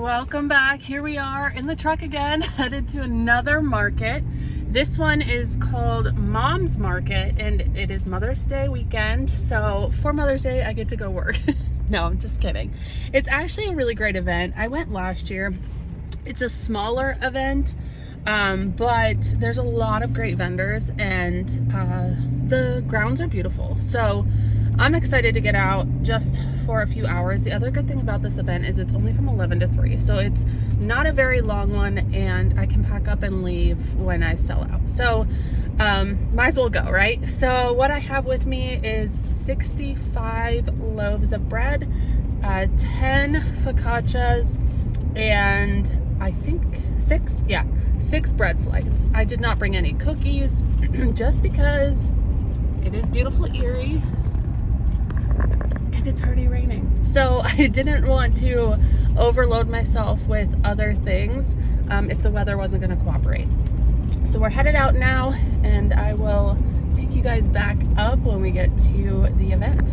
Welcome back. Here we are in the truck again, headed to another market. This one is called Mom's Market, and it is Mother's Day weekend. So for Mother's Day, I get to go work. No, I'm just kidding. It's actually a really great event. I went last year. It's a smaller event, but there's a lot of great vendors, and the grounds are beautiful. So I'm excited to get out just for a few hours. The other good thing about this event is it's only from 11 to 3, so it's not a very long one, and I can pack up and leave when I sell out. So might as well go, right? So what I have with me is 65 loaves of bread, 10 focaccias, and I think six bread flights. I did not bring any cookies just because it is beautiful Erie and it's already raining. So I didn't want to overload myself with other things if the weather wasn't going to cooperate. So we're headed out now, and I will pick you guys back up when we get to the event.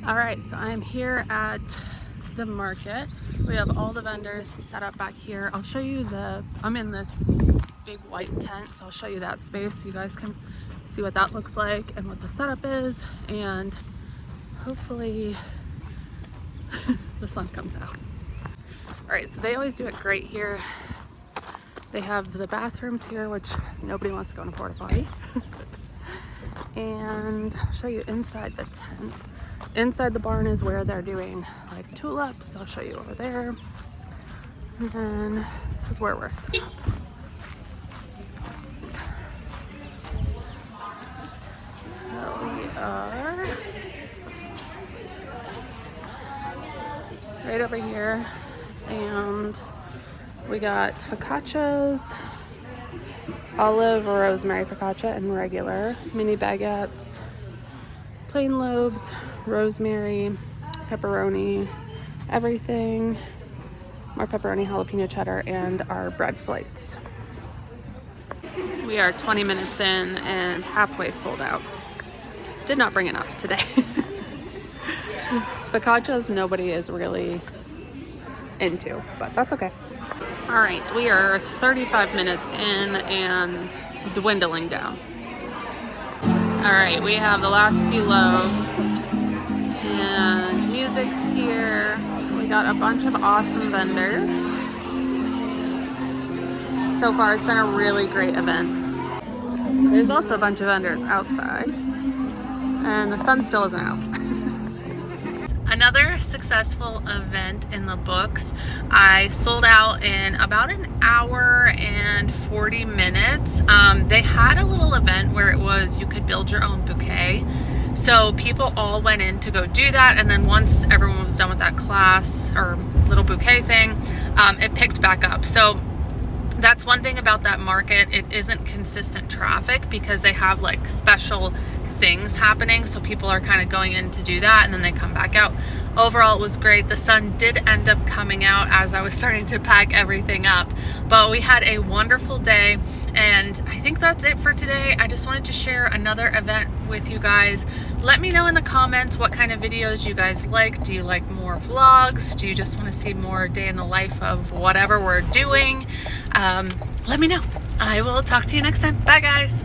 All right, so I'm here at the market. We have all the vendors set up back here. I'll show you I'm in this big white tent, so I'll show you that space so you guys can see what that looks like and what the setup is, and hopefully the sun comes out. All right, so they always do it great here. They have the bathrooms here, which nobody wants to go in a porta potty. And I'll show you inside the tent. Inside the barn is where they're doing like tulips. I'll show you over there. And then this is where we're set up. So we are right over here, and we got focaccias, olive, rosemary focaccia, and regular, mini baguettes, plain loaves, rosemary, pepperoni, everything, more pepperoni, jalapeno cheddar, and our bread flights. We are 20 minutes in and halfway sold out. Did not bring enough today. Focaccias nobody is really into, but that's okay. All right, we are 35 minutes in and dwindling down. All right, we have the last few loaves, and music's here. We got a bunch of awesome vendors. So far, it's been a really great event. There's also a bunch of vendors outside, and the sun still isn't out. Another successful event in the books. I sold out in about an hour and 40 minutes. They had a little event where it was you could build your own bouquet. So people all went in to go do that, and then once everyone was done with that class or little bouquet thing, it picked back up. So that's one thing about that market. It isn't consistent traffic because they have like special things happening, so people are kind of going in to do that and then they come back out. Overall, it was great. The sun did end up coming out as I was starting to pack everything up, but we had a wonderful day, and I think that's it for today. I just wanted to share another event with you guys. Let me know in the comments what kind of videos you guys like. Do you like more vlogs? Do you just want to see more day in the life of whatever we're doing? Let me know. I will talk to you next time. Bye, guys.